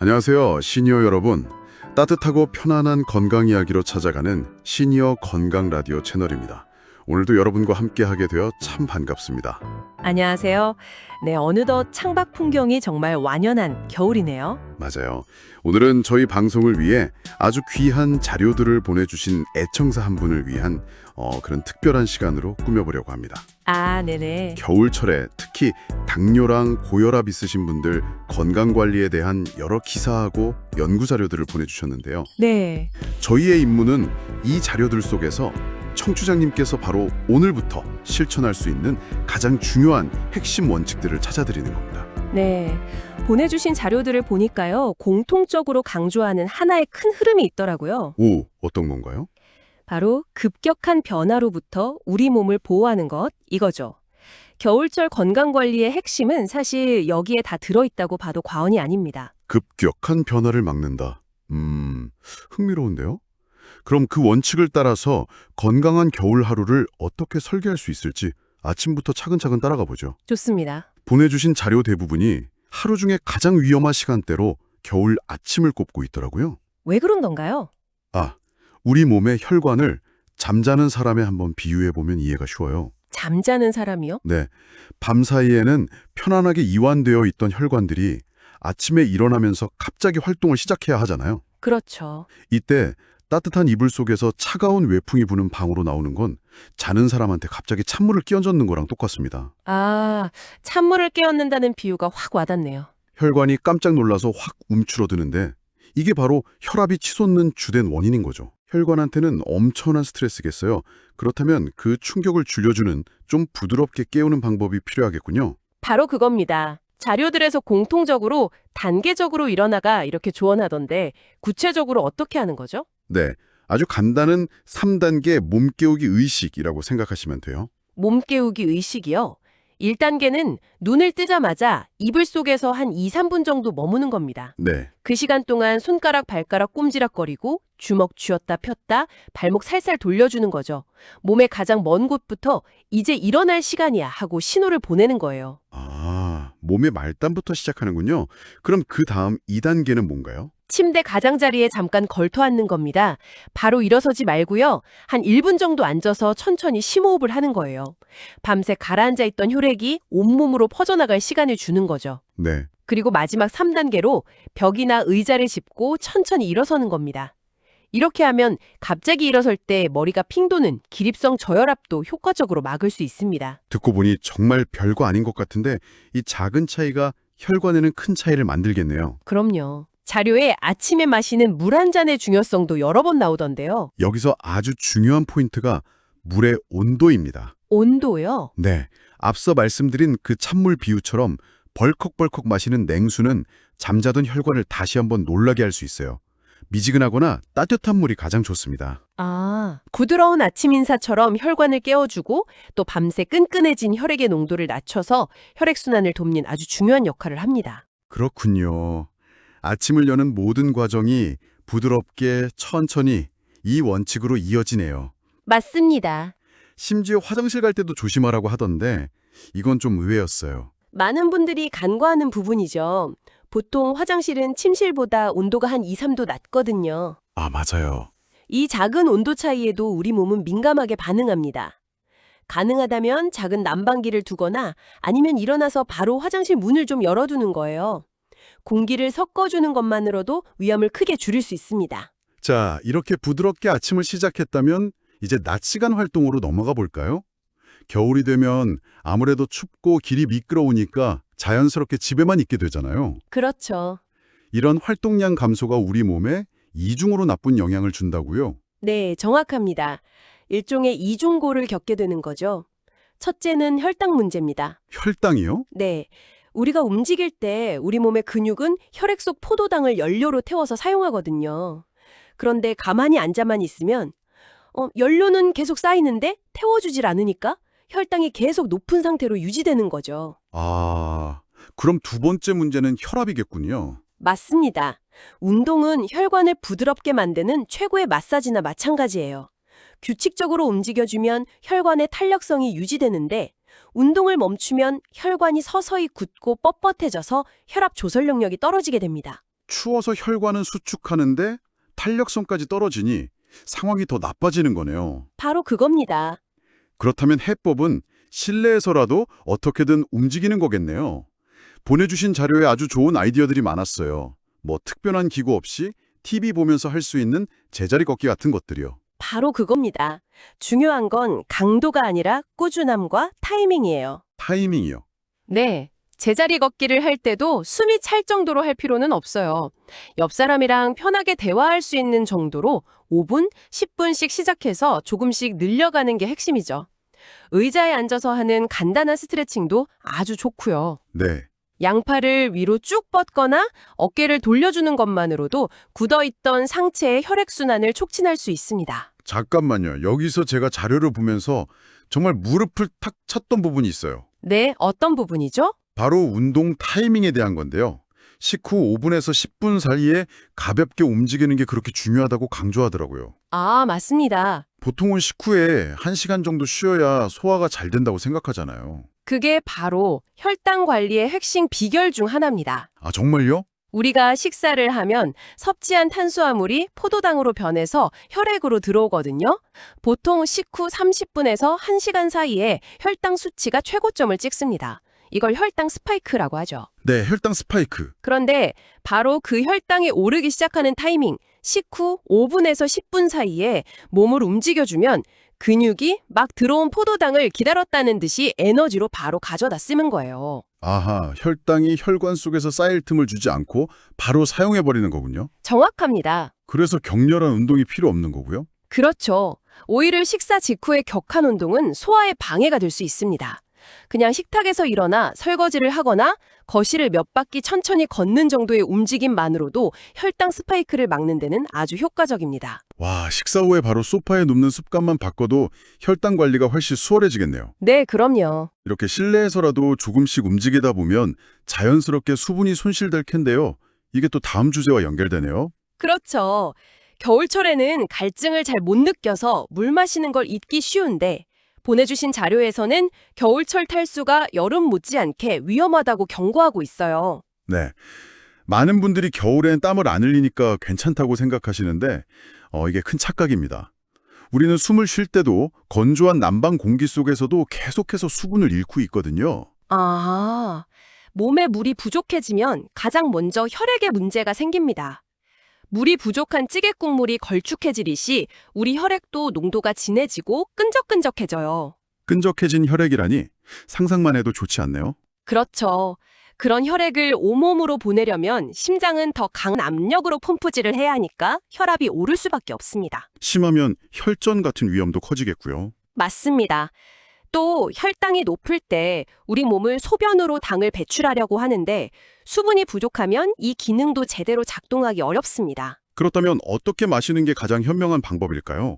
안녕하세요, 시니어 여러분. 따뜻하고 편안한 건강 이야기로 찾아가는 시니어 건강 라디오 채널입니다. 오늘도 여러분과 함께하게 되어 참 반갑습니다. 안녕하세요. 네, 어느덧 창밖 풍경이 정말 완연한 겨울이네요. 맞아요. 오늘은 저희 방송을 위해 아주 귀한 자료들을 보내주신 애청자 한 분을 위한 그런 특별한 시간으로 꾸며보려고 합니다. 아, 네네. 겨울철에 특히 당뇨랑 고혈압 있으신 분들 건강관리에 대한 여러 기사하고 연구 자료들을 보내주셨는데요. 네. 저희의 임무는 이 자료들 속에서 청취자님께서 바로 오늘부터 실천할 수 있는 가장 중요한 핵심 원칙들을 찾아드리는 겁니다. 네. 보내주신 자료들을 보니까요, 공통적으로 강조하는 하나의 큰 흐름이 있더라고요. 오, 어떤 건가요? 바로 급격한 변화로부터 우리 몸을 보호하는 것, 이거죠. 겨울철 건강관리의 핵심은 사실 여기에 다 들어있다고 봐도 과언이 아닙니다. 급격한 변화를 막는다. 흥미로운데요? 그럼 그 원칙을 따라서 건강한 겨울 하루를 어떻게 설계할 수 있을지 아침부터 차근차근 따라가 보죠. 좋습니다. 보내주신 자료 대부분이 하루 중에 가장 위험한 시간대로 겨울 아침을 꼽고 있더라고요. 왜 그런 건가요? 아, 우리 몸의 혈관을 잠자는 사람에 한번 비유해보면 이해가 쉬워요. 잠자는 사람이요? 네, 밤 사이에는 편안하게 이완되어 있던 혈관들이 아침에 일어나면서 갑자기 활동을 시작해야 하잖아요. 그렇죠. 이때 따뜻한 이불 속에서 차가운 외풍이 부는 방으로 나오는 건 자는 사람한테 갑자기 찬물을 끼얹는 거랑 똑같습니다. 아, 찬물을 깨얹는다는 비유가 확 와닿네요. 혈관이 깜짝 놀라서 확 움츠러드는데 이게 바로 혈압이 치솟는 주된 원인인 거죠. 혈관한테는 엄청난 스트레스겠어요. 그렇다면 그 충격을 줄여주는 좀 부드럽게 깨우는 방법이 필요하겠군요. 바로 그겁니다. 자료들에서 공통적으로 단계적으로 일어나가 이렇게 조언하던데 구체적으로 어떻게 하는 거죠? 네, 아주 간단한 3단계 몸 깨우기 의식이라고 생각하시면 돼요. 몸 깨우기 의식이요. 1단계는 눈을 뜨자마자 이불 속에서 한 2, 3분 정도 머무는 겁니다. 네, 그 시간 동안 손가락, 발가락 꼼지락거리고 주먹 쥐었다 폈다 발목 살살 돌려주는 거죠. 몸의 가장 먼 곳부터 이제 일어날 시간이야 하고 신호를 보내는 거예요. 아, 몸의 말단부터 시작하는군요. 그럼 그 다음 2단계는 뭔가요? 침대 가장자리에 잠깐 걸터 앉는 겁니다. 바로 일어서지 말고요. 한 1분 정도 앉아서 천천히 심호흡을 하는 거예요. 밤새 가라앉아 있던 혈액이 온몸으로 퍼져나갈 시간을 주는 거죠. 네, 그리고 마지막 3단계로 벽이나 의자를 짚고 천천히 일어서는 겁니다. 이렇게 하면 갑자기 일어설 때 머리가 핑 도는 기립성 저혈압도 효과적으로 막을 수 있습니다. 듣고 보니 정말 별거 아닌 것 같은데 이 작은 차이가 혈관에는 큰 차이를 만들겠네요. 그럼요. 자료에 아침에 마시는 물 한 잔의 중요성도 여러 번 나오던데요. 여기서 아주 중요한 포인트가 물의 온도입니다. 온도요? 네, 앞서 말씀드린 그 찬물 비유처럼 벌컥벌컥 마시는 냉수는 잠자던 혈관을 다시 한번 놀라게 할 수 있어요. 미지근하거나 따뜻한 물이 가장 좋습니다. 아, 부드러운 아침 인사처럼 혈관을 깨워주고 또 밤새 끈끈해진 혈액의 농도를 낮춰서 혈액순환을 돕는 아주 중요한 역할을 합니다. 그렇군요. 아침을 여는 모든 과정이 부드럽게 천천히 이 원칙으로 이어지네요. 맞습니다. 심지어 화장실 갈 때도 조심하라고 하던데 이건 좀 의외였어요. 많은 분들이 간과하는 부분이죠. 보통 화장실은 침실보다 온도가 한 2, 3도 낮거든요. 아, 맞아요. 이 작은 온도 차이에도 우리 몸은 민감하게 반응합니다. 가능하다면 작은 난방기를 두거나 아니면 일어나서 바로 화장실 문을 좀 열어두는 거예요. 공기를 섞어주는 것만으로도 위험을 크게 줄일 수 있습니다. 자, 이렇게 부드럽게 아침을 시작했다면 이제 낮 시간 활동으로 넘어가 볼까요? 겨울이 되면 아무래도 춥고 길이 미끄러우니까 자연스럽게 집에만 있게 되잖아요. 그렇죠. 이런 활동량 감소가 우리 몸에 이중으로 나쁜 영향을 준다고요? 네, 정확합니다. 일종의 이중고를 겪게 되는 거죠. 첫째는 혈당 문제입니다. 혈당이요? 네, 우리가 움직일 때 우리 몸의 근육은 혈액 속 포도당을 연료로 태워서 사용하거든요. 그런데 가만히 앉아만 있으면 연료는 계속 쌓이는데 태워주질 않으니까 혈당이 계속 높은 상태로 유지되는 거죠. 아, 그럼 두 번째 문제는 혈압이겠군요. 맞습니다. 운동은 혈관을 부드럽게 만드는 최고의 마사지나 마찬가지예요. 규칙적으로 움직여주면 혈관의 탄력성이 유지되는데 운동을 멈추면 혈관이 서서히 굳고 뻣뻣해져서 혈압 조절 능력이 떨어지게 됩니다. 추워서 혈관은 수축하는데 탄력성까지 떨어지니 상황이 더 나빠지는 거네요. 바로 그겁니다. 그렇다면 해법은 실내에서라도 어떻게든 움직이는 거겠네요. 보내주신 자료에 아주 좋은 아이디어들이 많았어요. 뭐 특별한 기구 없이 TV 보면서 할 수 있는 제자리 걷기 같은 것들이요. 바로 그겁니다. 중요한 건 강도가 아니라 꾸준함과 타이밍이에요. 타이밍이요. 네. 제자리 걷기를 할 때도 숨이 찰 정도로 할 필요는 없어요. 옆 사람이랑 편하게 대화할 수 있는 정도로 5분, 10분씩 시작해서 조금씩 늘려가는 게 핵심이죠. 의자에 앉아서 하는 간단한 스트레칭도 아주 좋고요. 네. 양팔을 위로 쭉 뻗거나 어깨를 돌려주는 것만으로도 굳어있던 상체의 혈액순환을 촉진할 수 있습니다. 잠깐만요. 여기서 제가 자료를 보면서 정말 무릎을 탁 쳤던 부분이 있어요. 네, 어떤 부분이죠? 바로 운동 타이밍에 대한 건데요. 식후 5분에서 10분 사이에 가볍게 움직이는 게 그렇게 중요하다고 강조하더라고요. 아, 맞습니다. 보통은 식후에 1시간 정도 쉬어야 소화가 잘 된다고 생각하잖아요. 그게 바로 혈당 관리의 핵심 비결 중 하나입니다. 아, 정말요? 우리가 식사를 하면 섭취한 탄수화물이 포도당으로 변해서 혈액으로 들어오거든요. 보통 식후 30분에서 1시간 사이에 혈당 수치가 최고점을 찍습니다. 이걸 혈당 스파이크라고 하죠. 네, 혈당 스파이크. 그런데 바로 그 혈당이 오르기 시작하는 타이밍, 식후 5분에서 10분 사이에 몸을 움직여주면 근육이 막 들어온 포도당을 기다렸다는 듯이 에너지로 바로 가져다 쓰는 거예요. 아하, 혈당이 혈관 속에서 쌓일 틈을 주지 않고 바로 사용해버리는 거군요. 정확합니다. 그래서 격렬한 운동이 필요 없는 거고요. 그렇죠. 오히려 식사 직후의 격한 운동은 소화에 방해가 될 수 있습니다. 그냥 식탁에서 일어나 설거지를 하거나 거실을 몇 바퀴 천천히 걷는 정도의 움직임만으로도 혈당 스파이크를 막는 데는 아주 효과적입니다. 와, 식사 후에 바로 소파에 눕는 습관만 바꿔도 혈당 관리가 훨씬 수월해지겠네요. 네, 그럼요. 이렇게 실내에서라도 조금씩 움직이다 보면 자연스럽게 수분이 손실될 텐데요. 이게 또 다음 주제와 연결되네요. 그렇죠. 겨울철에는 갈증을 잘 못 느껴서 물 마시는 걸 잊기 쉬운데 보내주신 자료에서는 겨울철 탈수가 여름 못지않게 위험하다고 경고하고 있어요. 네. 많은 분들이 겨울엔 땀을 안 흘리니까 괜찮다고 생각하시는데 이게 큰 착각입니다. 우리는 숨을 쉴 때도 건조한 난방 공기 속에서도 계속해서 수분을 잃고 있거든요. 아, 몸에 물이 부족해지면 가장 먼저 혈액에 문제가 생깁니다. 물이 부족한 찌개 국물이 걸쭉해지듯이 우리 혈액도 농도가 진해지고 끈적끈적해져요. 끈적해진 혈액이라니 상상만 해도 좋지 않네요. 그렇죠. 그런 혈액을 온몸으로 보내려면 심장은 더 강한 압력으로 펌프질을 해야 하니까 혈압이 오를 수밖에 없습니다. 심하면 혈전 같은 위험도 커지겠고요. 맞습니다. 또 혈당이 높을 때 우리 몸을 소변으로 당을 배출하려고 하는데 수분이 부족하면 이 기능도 제대로 작동하기 어렵습니다. 그렇다면 어떻게 마시는 게 가장 현명한 방법일까요?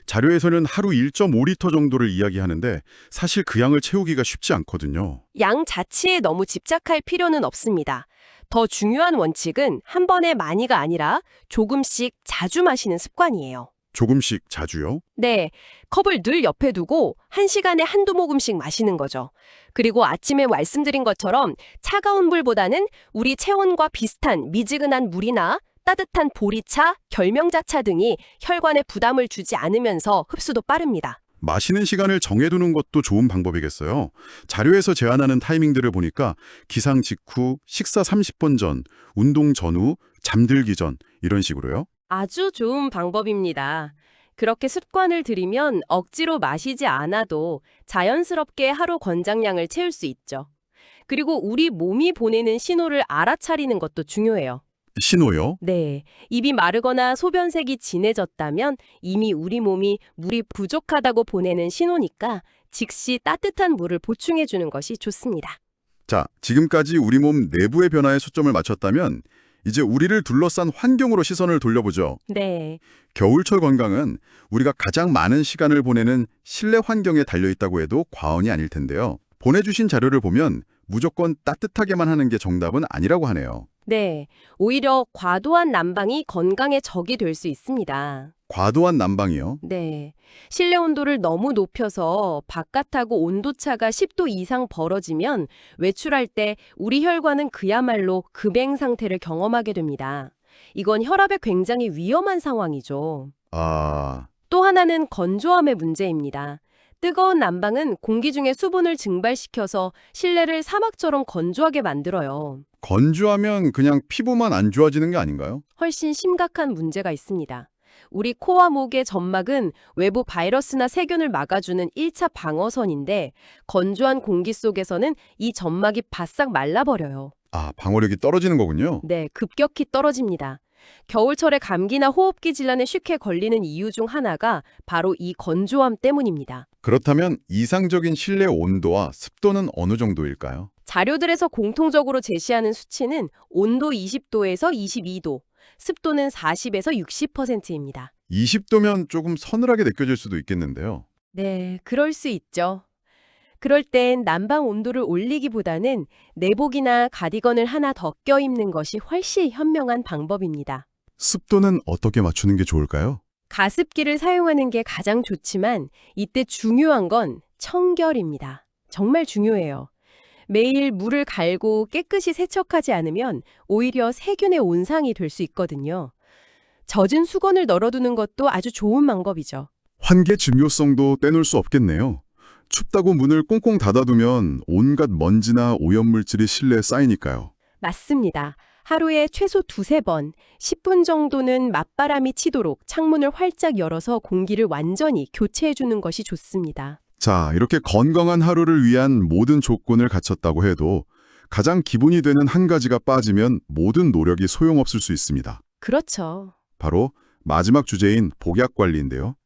자료에서는 하루 1.5리터 정도를 이야기하는데 사실 그 양을 채우기가 쉽지 않거든요. 양 자체에 너무 집착할 필요는 없습니다. 더 중요한 원칙은 한 번에 많이가 아니라 조금씩 자주 마시는 습관이에요. 조금씩 자주요? 네, 컵을 늘 옆에 두고 1시간에 한두 모금씩 마시는 거죠. 그리고 아침에 말씀드린 것처럼 차가운 물보다는 우리 체온과 비슷한 미지근한 물이나 따뜻한 보리차, 결명자차 등이 혈관에 부담을 주지 않으면서 흡수도 빠릅니다. 마시는 시간을 정해두는 것도 좋은 방법이겠어요. 자료에서 제안하는 타이밍들을 보니까 기상 직후, 식사 30분 전, 운동 전후, 잠들기 전 이런 식으로요. 아주 좋은 방법입니다. 그렇게 습관을 들이면 억지로 마시지 않아도 자연스럽게 하루 권장량을 채울 수 있죠. 그리고 우리 몸이 보내는 신호를 알아차리는 것도 중요해요. 신호요? 네, 입이 마르거나 소변색이 진해졌다면 이미 우리 몸이 물이 부족하다고 보내는 신호니까 즉시 따뜻한 물을 보충해 주는 것이 좋습니다. 자, 지금까지 우리 몸 내부의 변화에 초점을 맞췄다면 이제 우리를 둘러싼 환경으로 시선을 돌려보죠. 네, 겨울철 건강은 우리가 가장 많은 시간을 보내는 실내 환경에 달려있다고 해도 과언이 아닐 텐데요. 보내주신 자료를 보면 무조건 따뜻하게만 하는 게 정답은 아니라고 하네요. 네, 오히려 과도한 난방이 건강에 적이 될 수 있습니다. 과도한 난방이요? 네, 실내 온도를 너무 높여서 바깥하고 온도차가 10도 이상 벌어지면 외출할 때 우리 혈관은 그야말로 급행 상태를 경험하게 됩니다. 이건 혈압에 굉장히 위험한 상황이죠. 아, 또 하나는 건조함의 문제입니다. 뜨거운 난방은 공기 중에 수분을 증발시켜서 실내를 사막처럼 건조하게 만들어요. 건조하면 그냥 피부만 안 좋아지는 게 아닌가요? 훨씬 심각한 문제가 있습니다. 우리 코와 목의 점막은 외부 바이러스나 세균을 막아주는 1차 방어선인데 건조한 공기 속에서는 이 점막이 바싹 말라버려요. 아, 방어력이 떨어지는 거군요. 네, 급격히 떨어집니다. 겨울철에 감기나 호흡기 질환에 쉽게 걸리는 이유 중 하나가 바로 이 건조함 때문입니다. 그렇다면 이상적인 실내 온도와 습도는 어느 정도일까요? 자료들에서 공통적으로 제시하는 수치는 온도 20도에서 22도, 습도는 40에서 60%입니다. 20도면 조금 서늘하게 느껴질 수도 있겠는데요. 네, 그럴 수 있죠. 그럴 땐 난방 온도를 올리기보다는 내복이나 가디건을 하나 더 껴입는 것이 훨씬 현명한 방법입니다. 습도는 어떻게 맞추는 게 좋을까요? 가습기를 사용하는 게 가장 좋지만 이때 중요한 건 청결입니다. 정말 중요해요. 매일 물을 갈고 깨끗이 세척하지 않으면 오히려 세균의 온상이 될 수 있거든요. 젖은 수건을 널어두는 것도 아주 좋은 방법이죠. 환기의 중요성도 떼놓을 수 없겠네요. 춥다고 문을 꽁꽁 닫아두면 온갖 먼지나 오염물질이 실내에 쌓이니까요. 맞습니다. 하루에 최소 2~3번, 10분 정도는 맞바람이 치도록 창문을 활짝 열어서 공기를 완전히 교체해주는 것이 좋습니다. 자, 이렇게 건강한 하루를 위한 모든 조건을 갖췄다고 해도 가장 기본이 되는 한 가지가 빠지면 모든 노력이 소용없을 수 있습니다. 그렇죠. 바로 마지막 주제인 복약 관리인데요.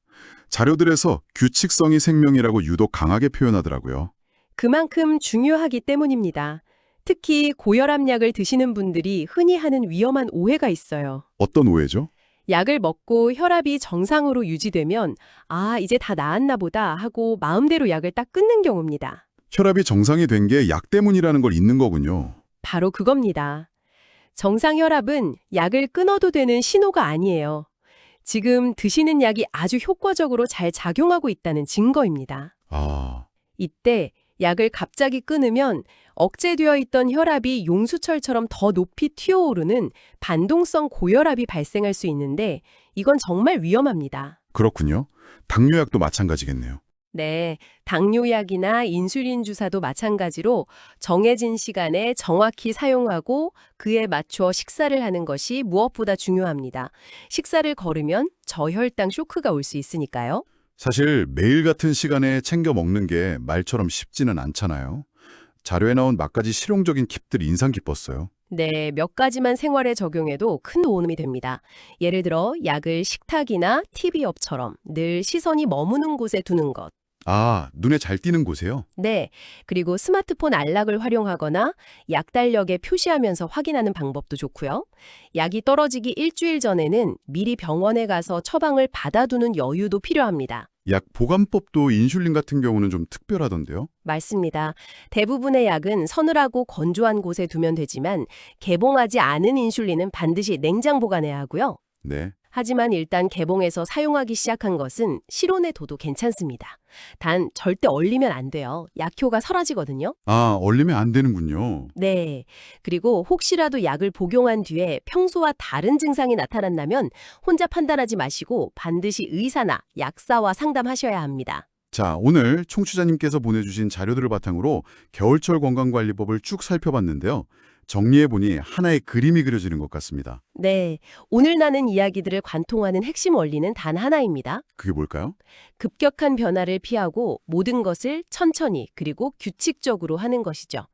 자료들에서 규칙성이 생명이라고 유독 강하게 표현하더라고요. 그만큼 중요하기 때문입니다. 특히 고혈압 약을 드시는 분들이 흔히 하는 위험한 오해가 있어요. 어떤 오해죠? 약을 먹고 혈압이 정상으로 유지되면 아, 이제 다 나았나 보다 하고 마음대로 약을 딱 끊는 경우입니다. 혈압이 정상이 된 게 약 때문이라는 걸 잊는 거군요. 바로 그겁니다. 정상 혈압은 약을 끊어도 되는 신호가 아니에요. 지금 드시는 약이 아주 효과적으로 잘 작용하고 있다는 증거입니다. 아, 이때 약을 갑자기 끊으면 억제되어 있던 혈압이 용수철처럼 더 높이 튀어오르는 반동성 고혈압이 발생할 수 있는데 이건 정말 위험합니다. 그렇군요. 당뇨약도 마찬가지겠네요. 네, 당뇨약이나 인슐린 주사도 마찬가지로 정해진 시간에 정확히 사용하고 그에 맞춰 식사를 하는 것이 무엇보다 중요합니다. 식사를 거르면 저혈당 쇼크가 올 수 있으니까요. 사실 매일 같은 시간에 챙겨 먹는 게 말처럼 쉽지는 않잖아요. 자료에 나온 몇 가지 실용적인 팁들이 인상 깊었어요. 네, 몇 가지만 생활에 적용해도 큰 도움이 됩니다. 예를 들어 약을 식탁이나 TV 옆처럼 늘 시선이 머무는 곳에 두는 것. 아, 눈에 잘 띄는 곳에요? 네, 그리고 스마트폰 알락을 활용하거나 약 달력에 표시하면서 확인하는 방법도 좋고요. 약이 떨어지기 일주일 전에는 미리 병원에 가서 처방을 받아두는 여유도 필요합니다. 약 보관법도 인슐린 같은 경우는 좀 특별하던데요? 맞습니다. 대부분의 약은 서늘하고 건조한 곳에 두면 되지만 개봉하지 않은 인슐린은 반드시 냉장 보관해야 하고요. 네. 하지만 일단 개봉해서 사용하기 시작한 것은 실온에 둬도 괜찮습니다. 단 절대 얼리면 안 돼요. 약효가 사라지거든요. 아, 얼리면 안 되는군요. 네. 그리고 혹시라도 약을 복용한 뒤에 평소와 다른 증상이 나타난다면 혼자 판단하지 마시고 반드시 의사나 약사와 상담하셔야 합니다. 자, 오늘 청취자님께서 보내주신 자료들을 바탕으로 겨울철 건강관리법을 쭉 살펴봤는데요. 정리해보니 하나의 그림이 그려지는 것 같습니다. 네. 오늘 나눈 이야기들을 관통하는 핵심 원리는 단 하나입니다. 그게 뭘까요? 급격한 변화를 피하고 모든 것을 천천히 그리고 규칙적으로 하는 것이죠.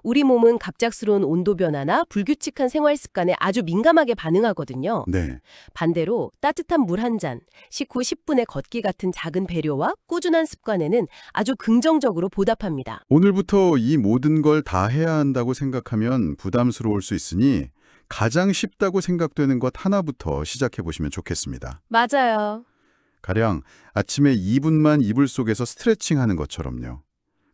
우리 몸은 갑작스러운 온도 변화나 불규칙한 생활 습관에 아주 민감하게 반응하거든요. 네. 반대로 따뜻한 물 한 잔, 식후 10분의 걷기 같은 작은 배려와 꾸준한 습관에는 아주 긍정적으로 보답합니다. 오늘부터 이 모든 걸 다 해야 한다고 생각하면 부담스러울 수 있으니 가장 쉽다고 생각되는 것 하나부터 시작해보시면 좋겠습니다. 맞아요. 가령 아침에 2분만 이불 속에서 스트레칭 하는 것처럼요.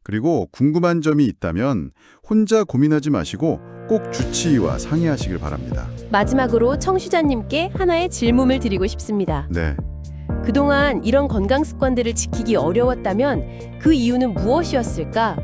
그리고 궁금한 점이 있다면 혼자 고민하지 마시고 꼭 주치의와 상의하시길 바랍니다. 마지막으로 청취자님께 하나의 질문을 드리고 싶습니다. 네. 그동안 이런 건강 습관들을 지키기 어려웠다면 그 이유는 무엇이었을까?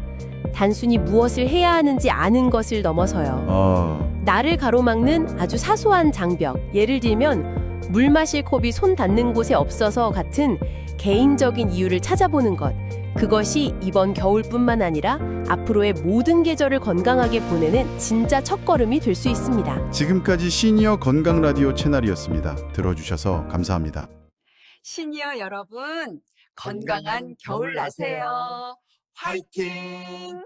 단순히 무엇을 해야 하는지 아는 것을 넘어서요. 나를 가로막는 아주 사소한 장벽, 예를 들면 물 마실 컵이 손 닿는 곳에 없어서 같은 개인적인 이유를 찾아보는 것. 그것이 이번 겨울뿐만 아니라 앞으로의 모든 계절을 건강하게 보내는 진짜 첫걸음이 될 수 있습니다. 지금까지 시니어 건강 라디오 채널이었습니다. 들어주셔서 감사합니다. 시니어 여러분, 건강한 겨울 나세요. 화이팅!